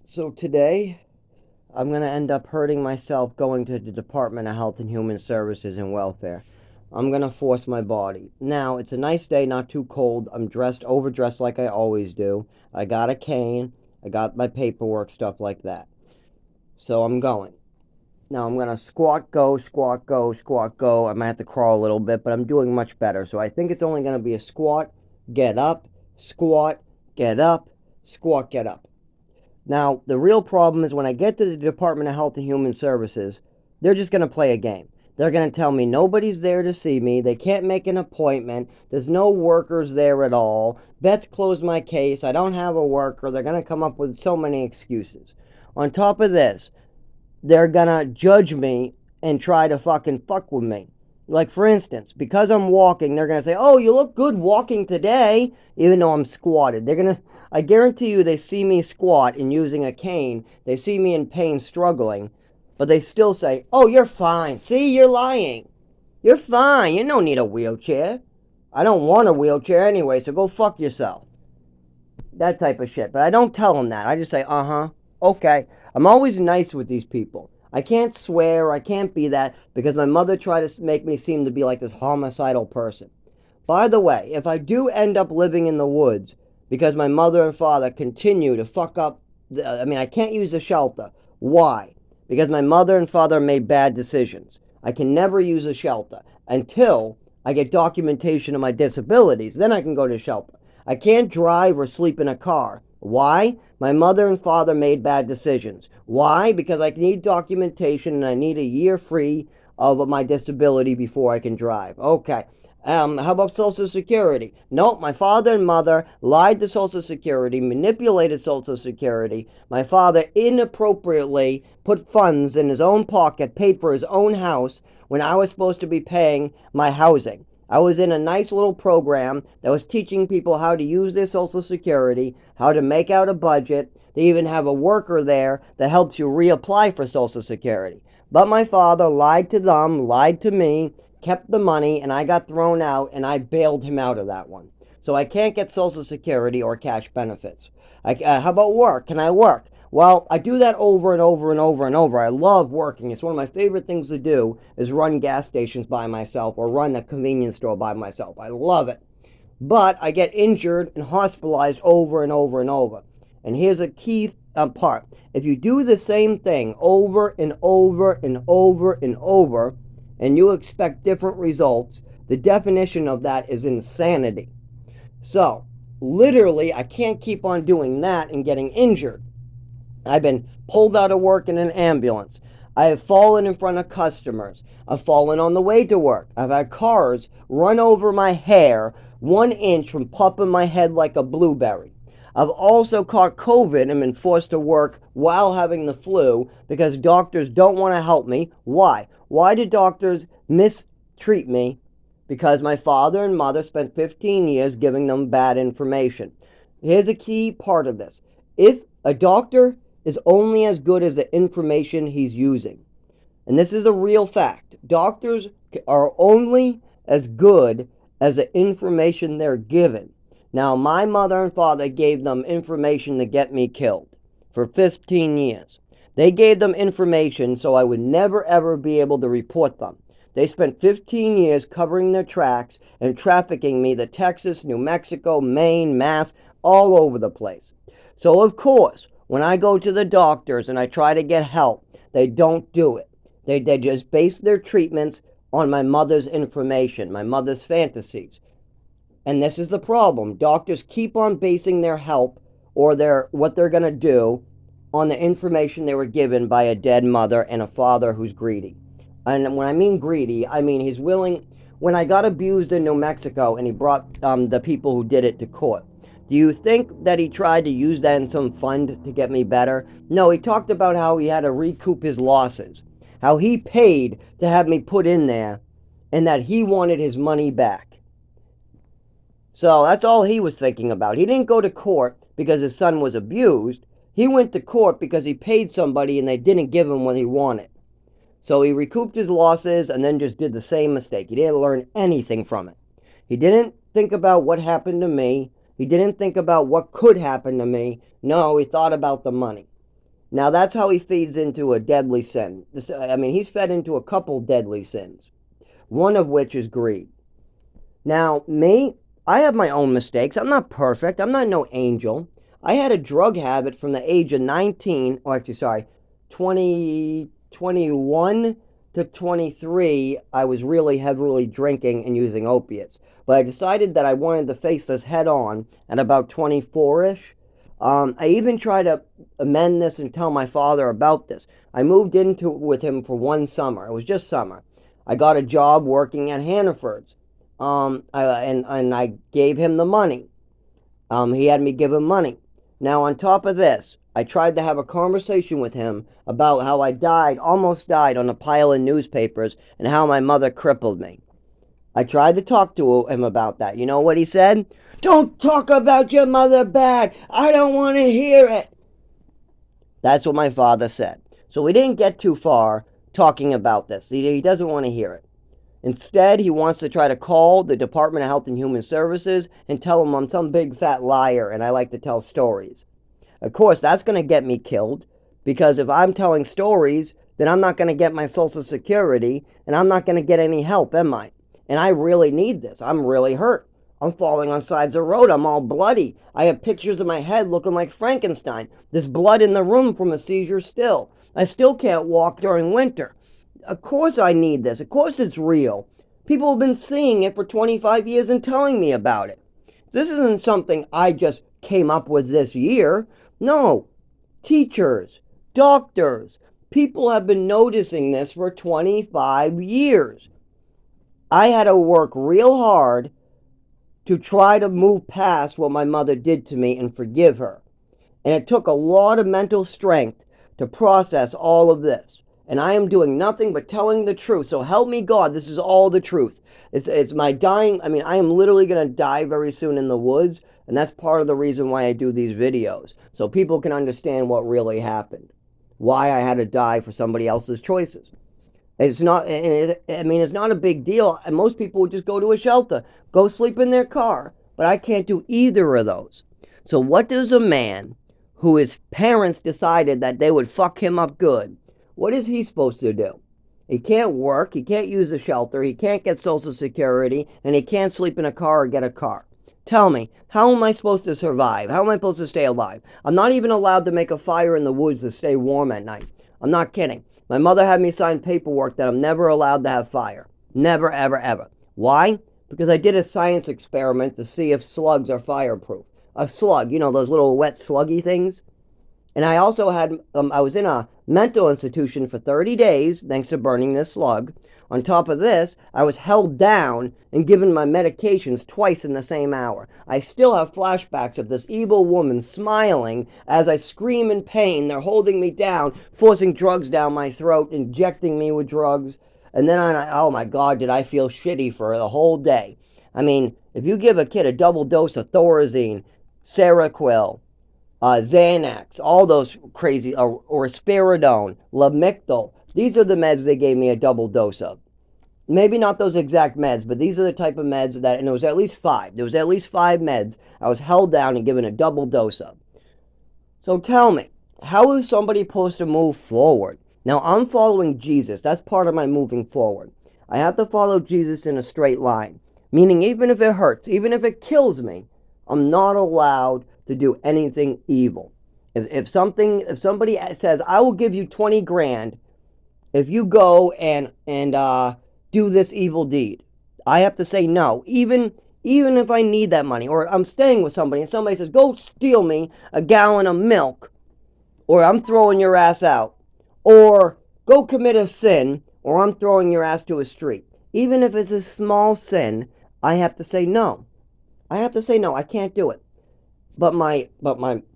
So today, I'm going to end up hurting myself going to the Department of Health and Human Services and Welfare. I'm going to force my body. Now, it's a nice day, not too cold. I'm dressed, overdressed like I always do. I got a cane. I got my paperwork, stuff like that. So I'm going. Now I'm going to squat, go, squat, go, squat, go. I might have to crawl a little bit, but I'm doing much better. So I think it's only going to be a squat, get up, squat, get up, squat, get up. Now, the real problem is when I get to the Department of Health and Human Services, they're just going to play a game. They're going to tell me nobody's there to see me. They can't make an appointment. There's no workers there at all. Beth closed my case. I don't have a worker. They're going to come up with so many excuses. On top of this, they're going to judge me and try to fucking fuck with me. Like, for instance, because I'm walking, they're going to say, oh, you look good walking today, even though I'm squatted. They're going to, I guarantee you, they see me squat and using a cane. They see me in pain struggling, but they still say, oh, you're fine. See, you're lying. You're fine. You don't need a wheelchair. I don't want a wheelchair anyway, so go fuck yourself. That type of shit. But I don't tell them that. I just say, uh huh, okay. I'm always nice with these people. I can't swear, I can't be that because my mother tried to make me seem to be like this homicidal person. By the way, if I do end up living in the woods because my mother and father continue to fuck up, I can't use the shelter. Why? Because my mother and father made bad decisions. I can never use a shelter until I get documentation of my disabilities. Then I can go to shelter. I can't drive or sleep in a car. Why? My mother and father made bad decisions. Why? Because I need documentation and I need a year free of my disability before I can drive. Okay. How about Social Security? No, my father and mother lied to Social Security, manipulated Social Security. My father inappropriately put funds in his own pocket, paid for his own house when I was supposed to be paying my housing. I was in a nice little program that was teaching people how to use their Social Security, how to make out a budget. They even have a worker there that helps you reapply for Social Security. But my father lied to them, lied to me, kept the money, and I got thrown out, and I bailed him out of that one. So I can't get Social Security or cash benefits. How about work? Can I work? Well, I do that over and over and over and over. I love working. It's one of my favorite things to do is run gas stations by myself or run a convenience store by myself. I love it. But I get injured and hospitalized over and over and over. And here's a key part. If you do the same thing over and over and over and over, and you expect different results, the definition of that is insanity. So, literally, I can't keep on doing that and getting injured. I've been pulled out of work in an ambulance. I have fallen in front of customers. I've fallen on the way to work. I've had cars run over my hair 1 inch from popping my head like a blueberry. I've also caught COVID and been forced to work while having the flu because doctors don't want to help me. Why? Why do doctors mistreat me? Because my father and mother spent 15 years giving them bad information. Here's a key part of this. If a doctor is only as good as the information he's using, and this is a real fact, doctors are only as good as the information they're given. Now, my mother and father gave them information to get me killed for 15 years. They gave them information so I would never ever be able to report them. They spent 15 years covering their tracks and trafficking me to Texas, New Mexico, Maine, Mass, all over the place. So, of course, when I go to the doctors and I try to get help, they don't do it. They just base their treatments on my mother's information, my mother's fantasies. And this is the problem. Doctors keep on basing their help or their what they're going to do on the information they were given by a dead mother and a father who's greedy. And when I mean greedy, I mean he's willing. When I got abused in New Mexico and he brought the people who did it to court, do you think that he tried to use that in some fund to get me better? No, he talked about how he had to recoup his losses, how he paid to have me put in there, and that he wanted his money back. So that's all he was thinking about. He didn't go to court because his son was abused. He went to court because he paid somebody and they didn't give him what he wanted. So he recouped his losses and then just did the same mistake. He didn't learn anything from it. He didn't think about what happened to me. He didn't think about what could happen to me. No, he thought about the money. Now that's how he feeds into a deadly sin. He's fed into a couple deadly sins, one of which is greed. Now, me, I have my own mistakes. I'm not perfect. I'm not no angel. I had a drug habit from the age of 19, or actually, sorry, 21 to 23. I was really heavily drinking and using opiates. But I decided that I wanted to face this head on at about 24-ish. I even tried to amend this and tell my father about this. I moved into it with him for one summer. It was just summer. I got a job working at Hannaford's. And I gave him the money. He had me give him money. Now, on top of this, I tried to have a conversation with him about how I almost died on a pile of newspapers, and how my mother crippled me. I tried to talk to him about that. You know what he said? "Don't talk about your mother bad. I don't want to hear it." That's what my father said. So we didn't get too far talking about this. He doesn't want to hear it. Instead, he wants to try to call the Department of Health and Human Services and tell them I'm some big fat liar and I like to tell stories. Of course, that's going to get me killed, because if I'm telling stories, then I'm not going to get my Social Security and I'm not going to get any help, am I? And I really need this. I'm really hurt. I'm falling on sides of the road. I'm all bloody. I have pictures of my head looking like Frankenstein. There's blood in the room from a seizure still. I still can't walk during winter. Of course I need this. Of course it's real. People have been seeing it for 25 years and telling me about it. This isn't something I just came up with this year. No. Teachers, doctors, people have been noticing this for 25 years. I had to work real hard to try to move past what my mother did to me and forgive her. And it took a lot of mental strength to process all of this. And I am doing nothing but telling the truth. So help me God, this is all the truth. It's my dying. I am literally going to die very soon in the woods. And that's part of the reason why I do these videos. So people can understand what really happened. Why I had to die for somebody else's choices. It's not a big deal. And most people would just go to a shelter, go sleep in their car. But I can't do either of those. So what does a man who his parents decided that they would fuck him up good, what is he supposed to do? He can't work, he can't use a shelter, he can't get Social Security, and he can't sleep in a car or get a car. Tell me, how am I supposed to survive? How am I supposed to stay alive? I'm not even allowed to make a fire in the woods to stay warm at night. I'm not kidding. My mother had me sign paperwork that I'm never allowed to have fire. Never, ever, ever. Why? Because I did a science experiment to see if slugs are fireproof. A slug, those little wet sluggy things. And I also had, I was in a mental institution for 30 days, thanks to burning this slug. On top of this, I was held down and given my medications twice in the same hour. I still have flashbacks of this evil woman smiling as I scream in pain. They're holding me down, forcing drugs down my throat, injecting me with drugs. And then, oh my God, did I feel shitty for the whole day. If you give a kid a double dose of Thorazine, Seroquel, Xanax, all those crazy, or risperidone, Lamictal. These are the meds they gave me a double dose of. Maybe not those exact meds, but these are the type of meds that, and there was at least 5. There was at least 5 meds I was held down and given a double dose of. So tell me, how is somebody supposed to move forward? Now, I'm following Jesus. That's part of my moving forward. I have to follow Jesus in a straight line. Meaning, even if it hurts, even if it kills me, I'm not allowed to do anything evil. If somebody says, I will give you 20 grand if you go and do this evil deed, I have to say no, even if I need that money, or I'm staying with somebody and somebody says, go steal me a gallon of milk, or I'm throwing your ass out, or go commit a sin, or I'm throwing your ass to a street. Even if it's a small sin, I have to say no. I have to say no, I can't do it. But my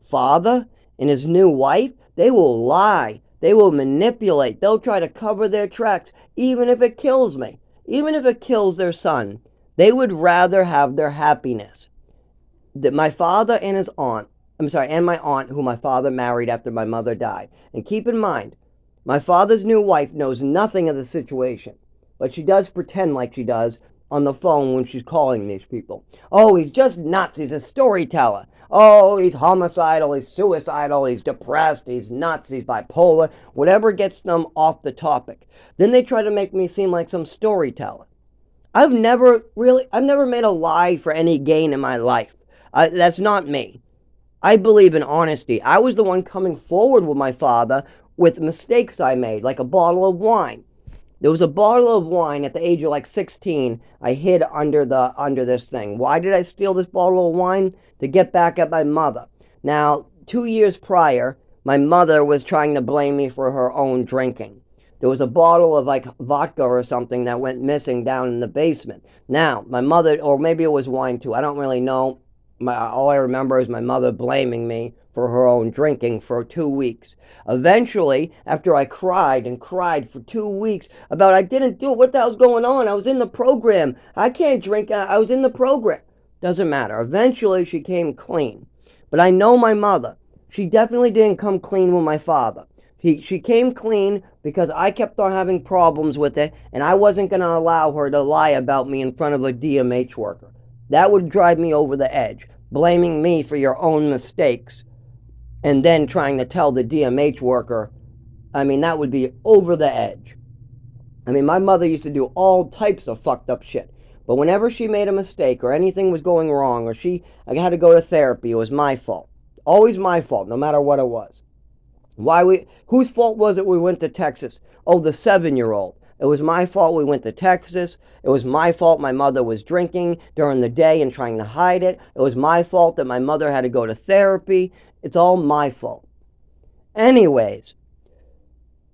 father and his new wife, they will lie. They will manipulate. They'll try to cover their tracks, even if it kills me. Even if it kills their son. They would rather have their happiness. That my father and his aunt, and my aunt, who my father married after my mother died. And keep in mind, my father's new wife knows nothing of the situation. But she does pretend like she does on the phone when she's calling these people. Oh, he's just nuts. He's a storyteller. Oh, he's homicidal. He's suicidal. He's depressed. He's nuts. He's bipolar. Whatever gets them off the topic. Then they try to make me seem like some storyteller. I've never made a lie for any gain in my life. That's not me. I believe in honesty. I was the one coming forward with my father with mistakes I made, like a bottle of wine. There was a bottle of wine at the age of like 16 I hid under this thing. Why did I steal this bottle of wine? To get back at my mother. Now, 2 years prior, my mother was trying to blame me for her own drinking. There was a bottle of like vodka or something that went missing down in the basement. Now, my mother, or maybe it was wine too, I don't really know. All I remember is my mother blaming me for her own drinking for 2 weeks. Eventually, after I cried and cried for 2 weeks about I didn't do it, what the hell's going on? I was in the program. I can't drink. I was in the program. Doesn't matter. Eventually, she came clean. But I know my mother. She definitely didn't come clean with my father. She came clean because I kept on having problems with it, and I wasn't going to allow her to lie about me in front of a DMH worker. That would drive me over the edge, blaming me for your own mistakes, and then trying to tell the DMH worker. I mean, that would be over the edge. I mean, my mother used to do all types of fucked up shit. But whenever she made a mistake or anything was going wrong or I had to go to therapy, it was my fault. Always my fault, no matter what it was. Whose fault was it we went to Texas? Oh, the 7-year-old. It was my fault we went to Texas. It was my fault my mother was drinking during the day and trying to hide it. It was my fault that my mother had to go to therapy. It's all my fault. Anyways,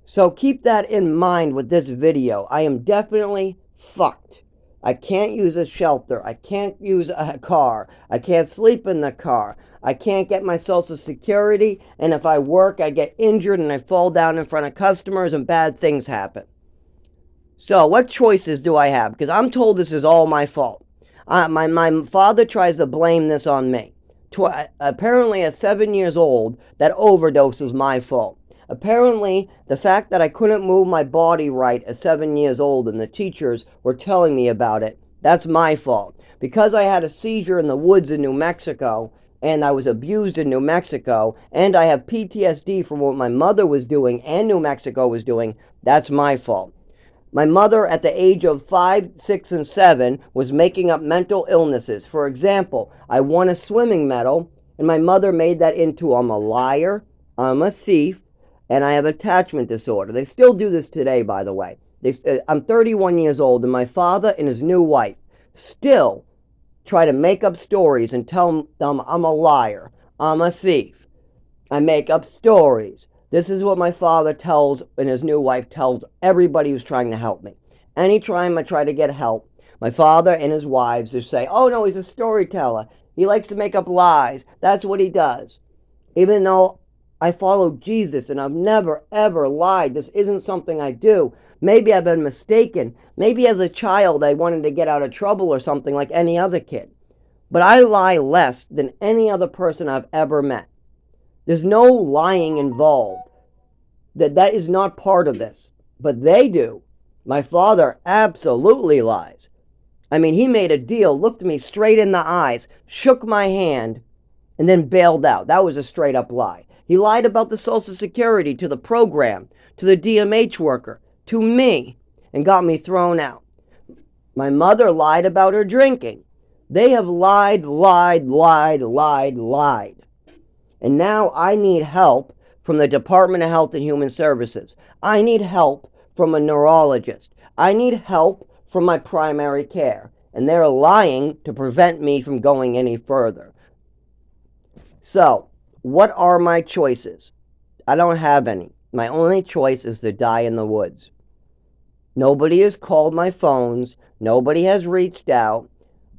so keep that in mind with this video. I am definitely fucked. I can't use a shelter. I can't use a car. I can't sleep in the car. I can't get my Social Security. And if I work, I get injured and I fall down in front of customers and bad things happen. So what choices do I have? Because I'm told this is all my fault. My father tries to blame this on me. Apparently at 7 years old, that overdose was my fault. Apparently, the fact that I couldn't move my body right at 7 years old and the teachers were telling me about it, that's my fault. Because I had a seizure in the woods in New Mexico, and I was abused in New Mexico, and I have PTSD from what my mother was doing and New Mexico was doing, that's my fault. My mother, at the age of 5, 6, and 7, was making up mental illnesses. For example, I won a swimming medal, and my mother made that into I'm a liar, I'm a thief, and I have attachment disorder. They still do this today, by the way. I'm 31 years old, and my father and his new wife still try to make up stories and tell them I'm a liar, I'm a thief. I make up stories. This is what my father tells, and his new wife tells everybody who's trying to help me. Anytime I try to get help, my father and his wives just say, oh no, he's a storyteller. He likes to make up lies. That's what he does. Even though I follow Jesus and I've never ever lied. This isn't something I do. Maybe I've been mistaken. Maybe as a child I wanted to get out of trouble or something like any other kid. But I lie less than any other person I've ever met. There's no lying involved. That is not part of this. But they do. My father absolutely lies. I mean, he made a deal, looked me straight in the eyes, shook my hand, and then bailed out. That was a straight up lie. He lied about the Social Security to the program, to the DMH worker, to me, and got me thrown out. My mother lied about her drinking. They have lied. And now I need help from the Department of Health and Human Services. I need help from a neurologist. I need help from my primary care. And they're lying to prevent me from going any further. So, what are my choices? I don't have any. My only choice is to die in the woods. Nobody has called my phones. Nobody has reached out.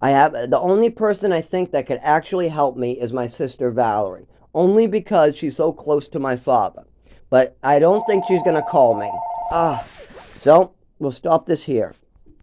The only person I think that could actually help me is my sister Valerie. Only because she's so close to my father. But I don't think she's going to call me. So, we'll stop this here.